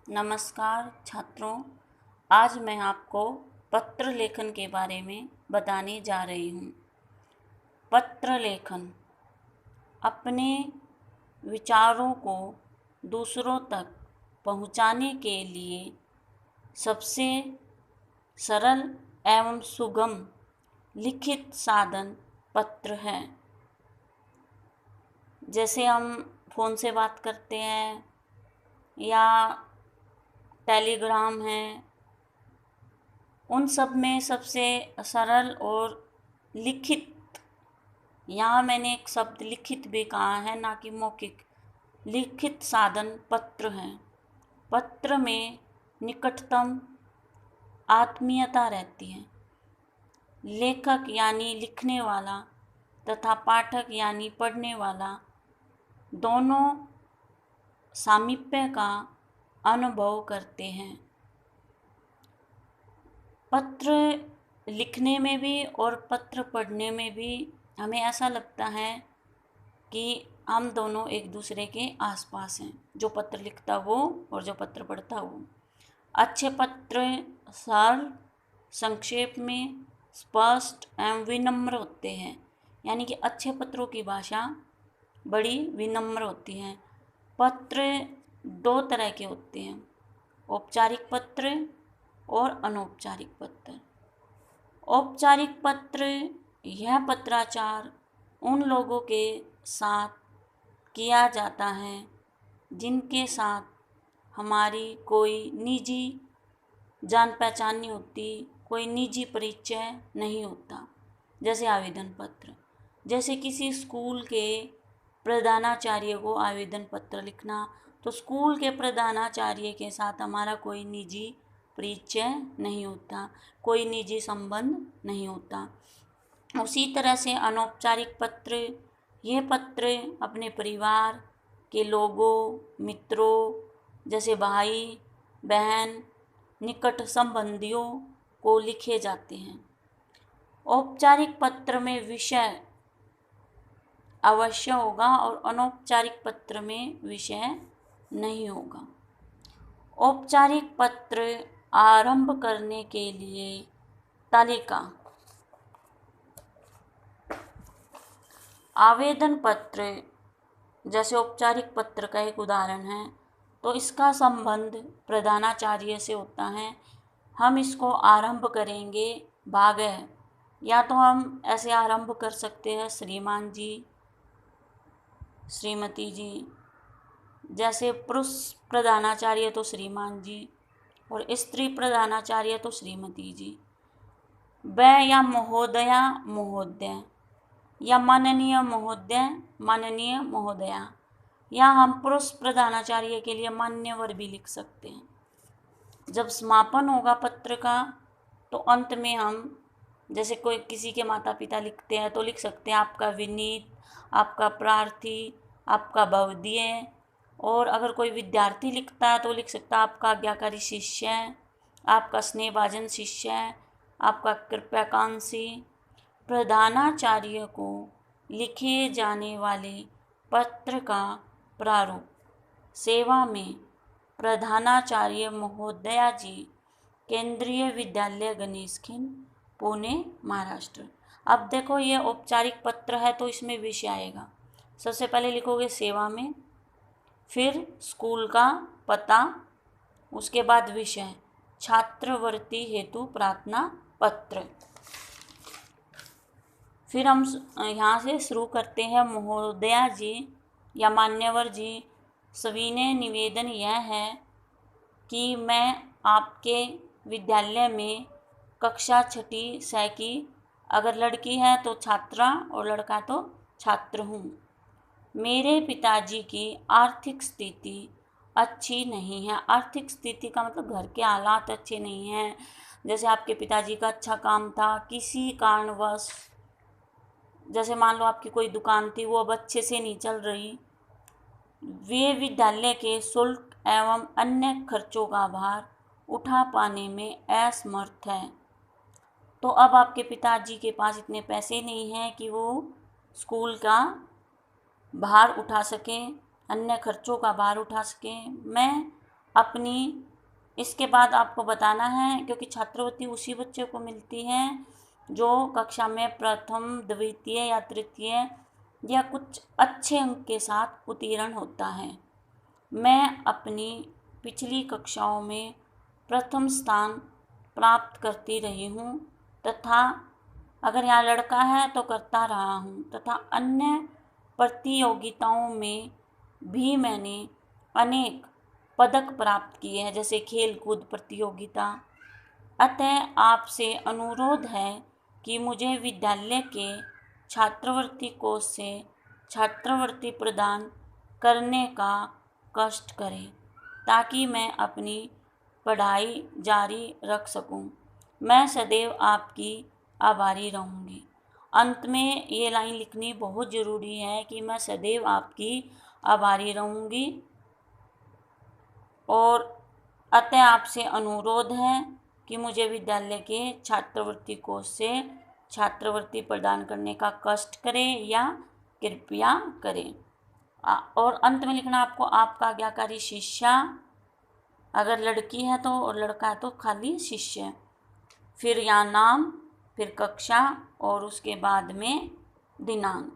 नमस्कार छात्रों। आज मैं आपको पत्र लेखन के बारे में बताने जा रही हूँ। पत्र लेखन अपने विचारों को दूसरों तक पहुँचाने के लिए सबसे सरल एवं सुगम लिखित साधन पत्र है। जैसे हम फ़ोन से बात करते हैं या टेलीग्राम है, उन सब में सबसे सरल और लिखित, यहाँ मैंने एक शब्द लिखित भी कहा है, ना कि मौखिक, लिखित साधन पत्र है। पत्र में निकटतम आत्मीयता रहती है। लेखक यानी लिखने वाला तथा पाठक यानी पढ़ने वाला दोनों सामीप्य का अनुभव करते हैं। पत्र लिखने में भी और पत्र पढ़ने में भी हमें ऐसा लगता है कि हम दोनों एक दूसरे के आसपास हैं, जो पत्र लिखता वो और जो पत्र पढ़ता वो। अच्छे पत्र सरल, संक्षेप में, स्पष्ट एवं विनम्र होते हैं। यानी कि अच्छे पत्रों की भाषा बड़ी विनम्र होती है। पत्र दो तरह के होते हैं, औपचारिक पत्र और अनौपचारिक पत्र। औपचारिक पत्र, यह पत्राचार उन लोगों के साथ किया जाता है जिनके साथ हमारी कोई निजी जान पहचान नहीं होती, कोई निजी परिचय नहीं होता। जैसे आवेदन पत्र, जैसे किसी स्कूल के प्रधानाचार्य को आवेदन पत्र लिखना, तो स्कूल के प्रधानाचार्य के साथ हमारा कोई निजी परिचय नहीं होता, कोई निजी संबंध नहीं होता। उसी तरह से अनौपचारिक पत्र, ये पत्र अपने परिवार के लोगों, मित्रों, जैसे भाई बहन, निकट संबंधियों को लिखे जाते हैं। औपचारिक पत्र में विषय अवश्य होगा और अनौपचारिक पत्र में विषय नहीं होगा। औपचारिक पत्र आरंभ करने के लिए तालिका। आवेदन पत्र जैसे औपचारिक पत्र का एक उदाहरण है, तो इसका संबंध प्रधानाचार्य से होता है। हम इसको आरंभ करेंगे भागः, या तो हम ऐसे आरंभ कर सकते हैं श्रीमान जी, श्रीमती जी। जैसे पुरुष प्रधानाचार्य तो श्रीमान जी और स्त्री प्रधानाचार्य तो श्रीमती जी। वह या महोदया महोदय, या माननीय महोदय माननीय महोदया, या हम पुरुष प्रधानाचार्य के लिए मान्यवर भी लिख सकते हैं। जब समापन होगा पत्र का, तो अंत में हम जैसे कोई किसी के माता पिता लिखते हैं तो लिख सकते हैं आपका विनीत, आपका प्रार्थी, आपका भवदीय। और अगर कोई विद्यार्थी लिखता है तो लिख सकता है आपका आज्ञाकारी शिष्य, आपका स्नेहभाजन शिष्य, आपका कृपाकांक्षी। प्रधानाचार्य को लिखे जाने वाले पत्र का प्रारूप। सेवा में प्रधानाचार्य महोदया जी, केंद्रीय विद्यालय गणेशखिंड, पुणे, महाराष्ट्र। अब देखो, ये औपचारिक पत्र है तो इसमें विषय आएगा। सबसे पहले लिखोगे सेवा में, फिर स्कूल का पता, उसके बाद विषय छात्रवृत्ति हेतु प्रार्थना पत्र। फिर हम यहाँ से शुरू करते हैं। महोदया जी या मान्यवर जी, सविनय निवेदन यह है कि मैं आपके विद्यालय में कक्षा 6ठी से की, अगर लड़की है तो छात्रा और लड़का तो छात्र हूँ। मेरे पिताजी की आर्थिक स्थिति अच्छी नहीं है। आर्थिक स्थिति का मतलब घर के हालात अच्छे नहीं हैं। जैसे आपके पिताजी का अच्छा काम था, किसी कारणवश, जैसे मान लो आपकी कोई दुकान थी, वो अब अच्छे से नहीं चल रही, वे विद्यालय के शुल्क एवं अन्य खर्चों का भार उठा पाने में असमर्थ है। तो अब आपके पिताजी के पास इतने पैसे नहीं हैं कि वो स्कूल का भार उठा सकें, अन्य खर्चों का भार उठा सकें। मैं अपनी इसके बाद आपको बताना है, क्योंकि छात्रवृत्ति उसी बच्चे को मिलती है जो कक्षा में प्रथम, द्वितीय या तृतीय या कुछ अच्छे अंक के साथ उत्तीर्ण होता है। मैं अपनी पिछली कक्षाओं में प्रथम स्थान प्राप्त करती रही हूँ तथा अगर यहाँ लड़का है तो करता रहा हूँ, तथा अन्य प्रतियोगिताओं में भी मैंने अनेक पदक प्राप्त किए हैं, जैसे खेल कूद प्रतियोगिता। अतः आपसे अनुरोध है कि मुझे विद्यालय के छात्रवृत्ति कोष से छात्रवृत्ति प्रदान करने का कष्ट करें ताकि मैं अपनी पढ़ाई जारी रख सकूं। मैं सदैव आपकी आभारी रहूंगी। अंत में ये लाइन लिखनी बहुत ज़रूरी है कि मैं सदैव आपकी आभारी रहूंगी और अतः आपसे अनुरोध है कि मुझे विद्यालय के छात्रवृत्ति कोष से छात्रवृत्ति प्रदान करने का कष्ट करें या कृपया करें। और अंत में लिखना आपको आपका आज्ञाकारी शिष्या, अगर लड़की है तो और लड़का है तो खाली शिष्य, फिर यहाँ नाम, फिर कक्षा और उसके बाद में दिनांक।